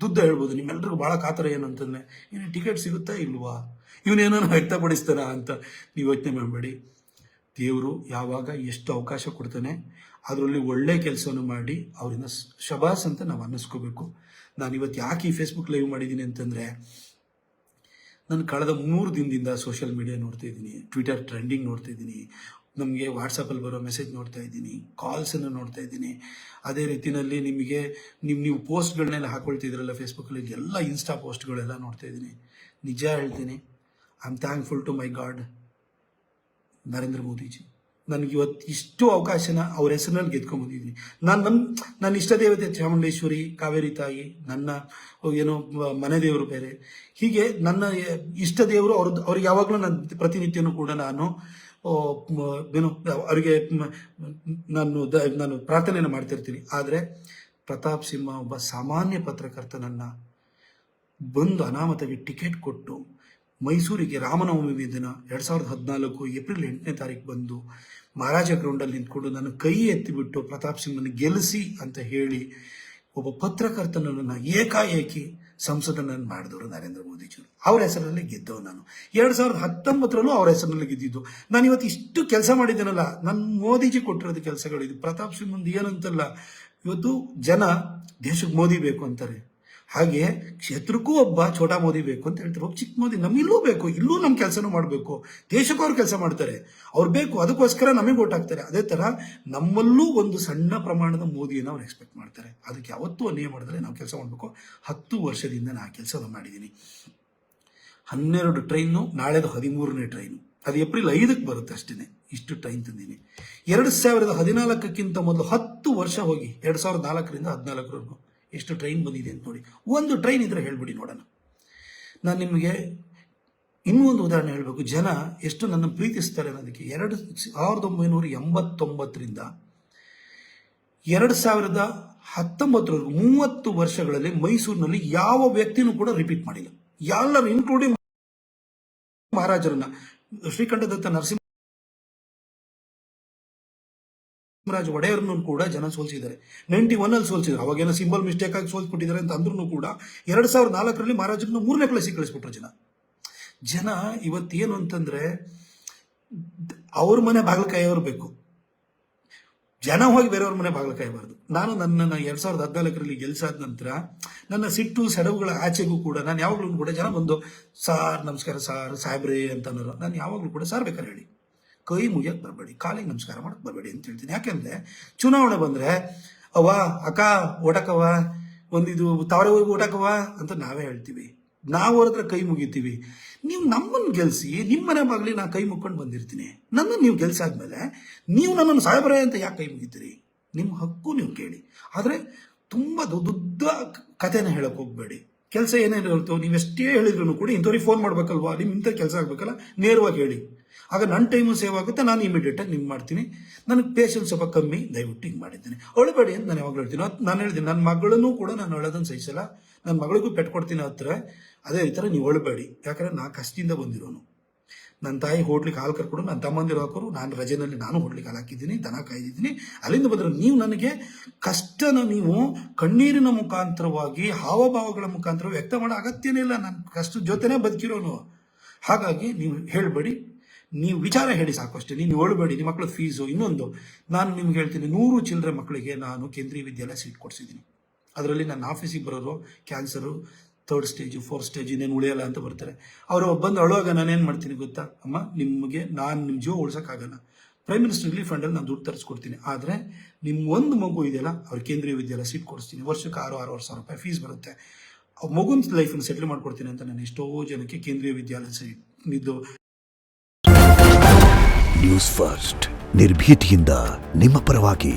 ದುಡ್ಡು ಹೇಳ್ಬೋದು. ನಿಮ್ಮೆಲ್ರಿಗೂ ಭಾಳ ಕಾತರ ಏನು ಅಂತಂದರೆ, ಇನ್ನು ಟಿಕೆಟ್ ಸಿಗುತ್ತಾ ಇಲ್ವಾ, ಇವನೇನೋ ವ್ಯಕ್ತಪಡಿಸ್ತಾರ ಅಂತ ನೀವು ಯೋಚನೆ ಮಾಡಬೇಡಿ. ದೇವರು ಯಾವಾಗ ಎಷ್ಟು ಅವಕಾಶ ಕೊಡ್ತಾನೆ ಅದರಲ್ಲಿ ಒಳ್ಳೆ ಕೆಲಸವನ್ನು ಮಾಡಿ ಅವರಿಂದ ಶಬಾಸ್ ಅಂತ ನಾವು ಅನ್ನಿಸ್ಕೋಬೇಕು. ನಾನು ಇವತ್ತು ಯಾಕೆ ಈ ಫೇಸ್ಬುಕ್ ಲೈವ್ ಮಾಡಿದ್ದೀನಿ ಅಂತಂದರೆ, ನಾನು ಕಳೆದ 3 ದಿನದಿಂದ ಸೋಷಿಯಲ್ ಮೀಡಿಯಾ ನೋಡ್ತಾ ಇದ್ದೀನಿ, ಟ್ವಿಟರ್ ಟ್ರೆಂಡಿಂಗ್ ನೋಡ್ತಾ ಇದ್ದೀನಿ, ನಮಗೆ ವಾಟ್ಸಪ್ಪಲ್ಲಿ ಬರೋ ಮೆಸೇಜ್ ನೋಡ್ತಾ ಇದ್ದೀನಿ, ಕಾಲ್ಸನ್ನು ನೋಡ್ತಾ ಇದ್ದೀನಿ. ಅದೇ ರೀತಿಯಲ್ಲಿ ನಿಮಗೆ ನೀವು ಪೋಸ್ಟ್ಗಳನ್ನೆಲ್ಲ ಹಾಕೊಳ್ತಿದ್ರಲ್ಲ ಫೇಸ್ಬುಕ್ಕಲ್ಲಿ, ಎಲ್ಲ ಇನ್ಸ್ಟಾ ಪೋಸ್ಟ್ಗಳೆಲ್ಲ ನೋಡ್ತಾ ಇದ್ದೀನಿ. ನಿಜ ಹೇಳ್ತೀನಿ, I am thankful to my God Narendra Modiji. ನನಗಿವತ್ತು ಇಷ್ಟು ಅವಕಾಶನ ಅವ್ರ ಹೆಸರಿನಲ್ಲಿ ಗೆದ್ಕೊಂಡ್ಬಂದಿದ್ದೀನಿ. ನನ್ನ ಇಷ್ಟ ದೇವತೆ ಚಾಮುಂಡೇಶ್ವರಿ, ಕಾವೇರಿ ತಾಯಿ, ನನ್ನ ಏನೋ ಮನೆ ದೇವರು ಬೇರೆ, ಹೀಗೆ ನನ್ನ ಇಷ್ಟ ದೇವರು ಅವ್ರಿಗೆ ಯಾವಾಗಲೂ ನನ್ನ ಪ್ರತಿನಿತ್ಯನೂ ಕೂಡ ನಾನು ಏನು ಅವರಿಗೆ ನಾನು ಪ್ರಾರ್ಥನೆಯನ್ನು ಮಾಡ್ತಿರ್ತೀನಿ. ಆದರೆ ಪ್ರತಾಪ್ ಸಿಂಹ ಒಬ್ಬ ಸಾಮಾನ್ಯ ಪತ್ರಕರ್ತನನ್ನು ಬಂದು ಅನಾಮತಾಗಿ ಟಿಕೆಟ್ ಕೊಟ್ಟು ಮೈಸೂರಿಗೆ ರಾಮನವಮಿ ದಿನ 2014 ಏಪ್ರಿಲ್ 8ನೇ ತಾರೀಕು ಬಂದು ಮಹಾರಾಜ ಗ್ರೌಂಡಲ್ಲಿ ನಿಂತ್ಕೊಂಡು ನಾನು ಕೈ ಎತ್ತಿಬಿಟ್ಟು ಪ್ರತಾಪ್ ಸಿಂಹನ ಗೆಲ್ಲಿಸಿ ಅಂತ ಹೇಳಿ ಒಬ್ಬ ಪತ್ರಕರ್ತನನ್ನು ಏಕಾಏಕಿ ಸಂಸದನನ್ನು ಮಾಡಿದವರು ನರೇಂದ್ರ ಮೋದಿಜಿಯವರು. ಅವ್ರ ಹೆಸರಲ್ಲಿ ಗೆದ್ದವು ನಾನು. 2019ರಲ್ಲೂ ಅವ್ರ ಹೆಸರಲ್ಲಿ ಗೆದ್ದಿದ್ದು. ನಾನು ಇವತ್ತು ಇಷ್ಟು ಕೆಲಸ ಮಾಡಿದ್ದೇನಲ್ಲ, ನನ್ನ ಮೋದಿಜಿ ಕೊಟ್ಟಿರೋದು ಕೆಲಸಗಳಿದು. ಪ್ರತಾಪ್ ಸಿಂಹಂದು ಏನಂತಲ್ಲ, ಇವತ್ತು ಜನ ದೇಶಕ್ಕೆ ಮೋದಿ ಬೇಕು ಅಂತಾರೆ, ಹಾಗೆ ಕ್ಷೇತ್ರಕ್ಕೂ ಒಬ್ಬ ಛೋಟಾ ಮೋದಿ ಬೇಕು ಅಂತ ಹೇಳ್ತಾರೆ. ಒಬ್ಬ ಚಿಕ್ಕ ಮೋದಿ ನಮ್ಮಿಲ್ಲೂ ಬೇಕು, ಇಲ್ಲೂ ನಮ್ಮ ಕೆಲಸನೂ ಮಾಡಬೇಕು, ದೇಶಕ್ಕೂ ಅವ್ರು ಕೆಲಸ ಮಾಡ್ತಾರೆ, ಅವ್ರು ಬೇಕು, ಅದಕ್ಕೋಸ್ಕರ ನಮಗೆ ಓಟ್ ಹಾಕ್ತಾರೆ. ಅದೇ ಥರ ನಮ್ಮಲ್ಲೂ ಒಂದು ಸಣ್ಣ ಪ್ರಮಾಣದ ಮೋದಿಯನ್ನು ಅವ್ರು ಎಕ್ಸ್ಪೆಕ್ಟ್ ಮಾಡ್ತಾರೆ. ಅದಕ್ಕೆ ಯಾವತ್ತೂ ಅನ್ಯಾಯ ಮಾಡಿದ್ರೆ ನಾವು ಕೆಲಸ ಮಾಡಬೇಕು. 10 ವರ್ಷದಿಂದ ನಾನು ಕೆಲಸವನ್ನು ಮಾಡಿದ್ದೀನಿ. 12 ಟ್ರೈನು, ನಾಳೆದು 13ನೇ ಟ್ರೈನು, ಅದು ಏಪ್ರಿಲ್ 5ಕ್ಕೆ ಬರುತ್ತೆ ಅಷ್ಟೇ. ಇಷ್ಟು ಟ್ರೈನ್ ತಂದೀನಿ. 2014ಕ್ಕಿಂತ ಮೊದಲು 10 ವರ್ಷ ಹೋಗಿ 2004ರಿಂದ 2014ವರೆಗೂ ಎಷ್ಟು ಟ್ರೈನ್ ಬಂದಿದೆ ಅಂತ ನೋಡಿ. ಒಂದು ಟ್ರೈನ್ ಇದ್ರೆ ಹೇಳ್ಬಿಡಿ ನೋಡೋಣ. ನಾನು ನಿಮಗೆ ಇನ್ನೂ ಒಂದು ಉದಾಹರಣೆ ಹೇಳಬೇಕು, ಜನ ಎಷ್ಟು ನನ್ನ ಪ್ರೀತಿಸ್ತಾರೆ ಅನ್ನೋದಕ್ಕೆ. 1989ರಿಂದ 2019ವರೆಗೂ 30 ವರ್ಷಗಳಲ್ಲಿ ಮೈಸೂರಿನಲ್ಲಿ ಯಾವ ವ್ಯಕ್ತಿನೂ ಕೂಡ ರಿಪೀಟ್ ಮಾಡಿಲ್ಲ. ಎಲ್ಲರೂ ಇನ್ಕ್ಲೂಡಿಂಗ್ ಮಹಾರಾಜರನ್ನ, ಶ್ರೀಕಂಠದತ್ತ ನರಸಿಂಹ ರಾಜ ಒಡೆಯರ್ನೂ ಕೂಡ ಜನ ಸೋಲ್ಸಿದ್ದಾರೆ. 91ಅಲ್ಲಿ ಸೋಲ್ಸಿದ್ರು, ಅವಾಗೇನೋ ಸಿಂಬಲ್ ಮಿಸ್ಟೇಕ್ ಆಗಿ ಸೋಲ್ಸ್ಬಿಟ್ಟಿದ್ದಾರೆ ಅಂತ ಅಂದ್ರೂ ಕೂಡ 2004ರಲ್ಲಿ ಮಹಾರಾಜರನ್ನ 3ನೇ ಪ್ಲೇಸಿಗೆ ಕಳಿಸ್ಬಿಟ್ರು ಜನ. ಇವತ್ತೇನು ಅಂತಂದ್ರೆ, ಅವ್ರ ಮನೆ ಬಾಗಿಲಕಾಯಿಯವ್ರು ಬೇಕು, ಜನ ಹೋಗಿ ಬೇರೆಯವ್ರ ಮನೆ ಬಾಗಿಲಕಾಯಬಾರ್ದು. ನಾನು ನನ್ನನ್ನು 2014ರಲ್ಲಿ ಗೆಲ್ಸಾದ ನಂತರ ನನ್ನ ಸಿಟ್ಟು ಸೆಡವುಗಳ ಆಚೆಗೂ ಕೂಡ ನಾನು ಯಾವಾಗಲೂ ಕೂಡ ಜನ ಬಂದು ಸಾರ್ ನಮಸ್ಕಾರ ಸಾರ್ ಸಾಹೇಬ್ರೇ ಅಂತ ಅನ್ನೋರು. ನಾನು ಯಾವಾಗಲೂ ಕೂಡ ಸಾರ್ ಬೇಕಾದ್ರೆ ಹೇಳಿ, ಕೈ ಮುಗಿಯಕ್ಕೆ ಬರಬೇಡಿ, ಕಾಲಿಗೆ ನಮಸ್ಕಾರ ಮಾಡಕ್ಕೆ ಬರಬೇಡಿ ಅಂತ ಹೇಳ್ತೀನಿ. ಯಾಕೆಂದರೆ ಚುನಾವಣೆ ಬಂದರೆ ಅವ್ವ ಅಕ್ಕ ಓಟಕ್ಕವ, ಒಂದಿದು ತಾವರೆ ಹೋಗಿ ಓಟಕ್ಕವ ಅಂತ ನಾವೇ ಹೇಳ್ತೀವಿ. ನಾವು ಅವ್ರ ಹತ್ರ ಕೈ ಮುಗಿತೀವಿ. ನೀವು ನಮ್ಮನ್ನು ಗೆಲ್ಲಿಸಿ ನಿಮ್ಮ ಮನೆ ಬಾಗಿಲಿ ನಾನು ಕೈ ಮುಕ್ಕೊಂಡು ಬಂದಿರ್ತೀನಿ. ನನ್ನನ್ನು ನೀವು ಗೆಲ್ಸಾದ್ಮೇಲೆ ನೀವು ನನ್ನನ್ನು ಸಾಹೇಬ್ರೆ ಅಂತ ಯಾಕೆ ಕೈ ಮುಗಿತೀರಿ? ನಿಮ್ಮ ಹಕ್ಕು ನೀವು ಕೇಳಿ. ಆದರೆ ತುಂಬ ದೊಡ್ಡ ಕಥೆನ ಹೇಳಕ್ಕೆ ಹೋಗಬೇಡಿ. ಕೆಲಸ ಏನೇನು ಹೇಳ್ತೋ ನೀವೆಷ್ಟೇ ಹೇಳಿದ್ರು ಕೂಡ ಇಂಥವ್ರಿಗೆ ಫೋನ್ ಮಾಡ್ಬೇಕಲ್ವಾ, ನಿಮ್ಮ ಇಂಥ ಕೆಲಸ ಆಗಬೇಕಲ್ಲ, ನೇರವಾಗಿ ಹೇಳಿ. ಆಗ ನನ್ನ ಟೈಮು ಸೇವ್ ಆಗುತ್ತೆ, ನಾನು ಇಮಿಡಿಯೇಟಾಗಿ ನಿಮ್ಗೆ ಮಾಡ್ತೀನಿ. ನನಗೆ ಪೇಷನ್ಸ್ ಸ್ವಲ್ಪ ಕಮ್ಮಿ, ದಯವಿಟ್ಟು ಹಿಂಗೆ ಮಾಡಿದ್ದೀನಿ, ಅಳಬೇಡಿ ಅಂತ ನಾನು ಯಾವಾಗಲೂ ಹೇಳ್ತೀನಿ. ನಾನು ಹೇಳ್ತೀನಿ, ನನ್ನ ಮಗಳನ್ನೂ ಕೂಡ ನಾನು ಅಳೋದನ್ನು ಸಹಿಸಲ್ಲ, ನನ್ನ ಮಗಳಿಗೂ ಪೆಟ್ಕೊಡ್ತೀನಿ ಹತ್ರ. ಅದೇ ಈ ಥರ ನೀವು ಅಳಬೇಡಿ, ಯಾಕಂದರೆ ನಾನು ಕಷ್ಟದಿಂದ ಬಂದಿರೋನು. ನನ್ನ ತಾಯಿ ಹೋಟ್ಲಿಗೆ ಹಾಲು ಕರ್ಕೊಂಡು, ನನ್ನ ತಮ್ಮಂದಿರು ಹಾಕೋರು, ನಾನು ರಜೆನಲ್ಲಿ ನಾನು ಹೋಟ್ಲಿಗೆ ಹಾಲು ಹಾಕಿದ್ದೀನಿ, ದನ ಕಾಯ್ದಿದ್ದೀನಿ, ಅಲ್ಲಿಂದ ಬಂದರು. ನೀವು ನನಗೆ ಕಷ್ಟನ ನೀವು ಕಣ್ಣೀರಿನ ಮುಖಾಂತರವಾಗಿ, ಹಾವಭಾವಗಳ ಮುಖಾಂತರ ವ್ಯಕ್ತ ಮಾಡೋ ಅಗತ್ಯನೇ ಇಲ್ಲ. ನಾನು ಕಷ್ಟದ ಜೊತೆನೇ ಬದುಕಿರೋನು. ಹಾಗಾಗಿ ನೀವು ಹೇಳಬೇಡಿ, ನೀವು ವಿಚಾರ ಹೇಳಿ ಸಾಕು ಅಷ್ಟೇ. ನೀವು ಹೇಳಬೇಡಿ ನಿಮ್ಮ ಮಕ್ಕಳ ಫೀಸು. ಇನ್ನೊಂದು ನಾನು ನಿಮ್ಗೆ ಹೇಳ್ತೀನಿ, 100 ಚಿಲ್ಲರೆ ಮಕ್ಕಳಿಗೆ ನಾನು ಕೇಂದ್ರೀಯ ವಿದ್ಯಾಲಯ ಸೀಟ್ ಕೊಡಿಸಿದ್ದೀನಿ. ಅದರಲ್ಲಿ ನನ್ನ ಆಫೀಸಿಗೆ ಬರೋರು cancer 3rd stage 4th stage ಇನ್ನೇನು ಉಳಿಯಲ್ಲ ಅಂತ ಬರ್ತಾರೆ. ಅವರು ಬಂದು ಅಳುವಾಗ ನಾನೇನು ಮಾಡ್ತೀನಿ ಗೊತ್ತಾ, ಅಮ್ಮ ನಿಮಗೆ ನಾನು ನಿಮ್ಮ ಜೀವ ಉಳ್ಸೋಕ್ಕಾಗಲ್ಲ, ಪ್ರೈಮ್ ಮಿನಿಸ್ಟರ್ ರಿಲೀಫ್ ಫಂಡಲ್ಲಿ ನಾನು ದುಡ್ಡು ತರಿಸ್ಕೊಡ್ತೀನಿ, ಆದರೆ ನಿಮ್ಮ ಒಂದು ಮಗು ಇದೆಯಲ್ಲ ಅವ್ರ ಕೇಂದ್ರೀಯ ವಿದ್ಯಾಲಯ ಸೀಟ್ ಕೊಡಿಸ್ತೀನಿ, ವರ್ಷಕ್ಕೆ 6,500 ಸಾವಿರ ಫೀಸ್ ಬರುತ್ತೆ, ಆ ಮಗುನ ಲೈಫನ್ನು ಸೆಟ್ಲ್ ಮಾಡ್ಕೊಡ್ತೀನಿ ಅಂತ ನಾನು ಎಷ್ಟೋ ಜನಕ್ಕೆ ಕೇಂದ್ರೀಯ ವಿದ್ಯಾಲಯ ಸೀಟ್ ಇದು. ನ್ಯೂಸ್ ಫಸ್ಟ್, ನಿರ್ಭೀತಿಯಿಂದ ನಿಮ್ಮ ಪರವಾಗಿ.